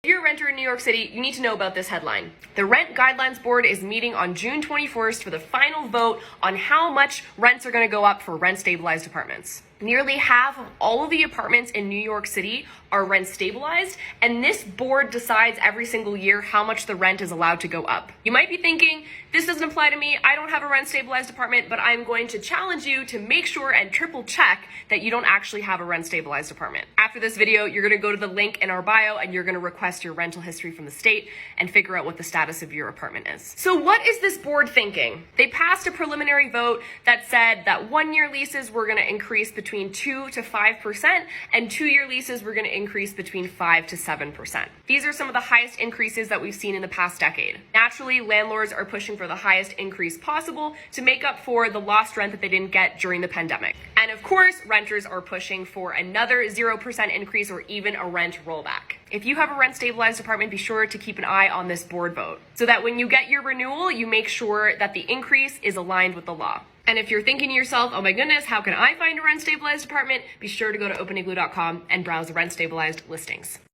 If you're a renter in New York City, you need to know about this headline. The Rent Guidelines Board is meeting on June 21st for the final vote on how much rents are going to go up for rent-stabilized apartments. Nearly half of all of the apartments in New York City are rent stabilized, and this board decides every single year how much the rent is allowed to go up. You might be thinking, this doesn't apply to me, I don't have a rent stabilized apartment, but I'm going to challenge you to make sure and triple check that you don't actually have a rent stabilized apartment. After this video, you're going to go to the link in our bio and you're going to request your rental history from the state and figure out what the status of your apartment is. So what is this board thinking? They passed a preliminary vote that said that 1-year leases were going to increase between 2 to 5%, and 2-year leases were going to increase between 5 to 7%. These are some of the highest increases that we've seen in the past decade. Naturally, landlords are pushing for the highest increase possible to make up for the lost rent that they didn't get during the pandemic. And of course, renters are pushing for another 0% increase or even a rent rollback. If you have a rent stabilized apartment, be sure to keep an eye on this board vote so that when you get your renewal, you make sure that the increase is aligned with the law. And if you're thinking to yourself, oh my goodness, how can I find a rent stabilized apartment? Be sure to go to openigloo.com and browse the rent stabilized listings.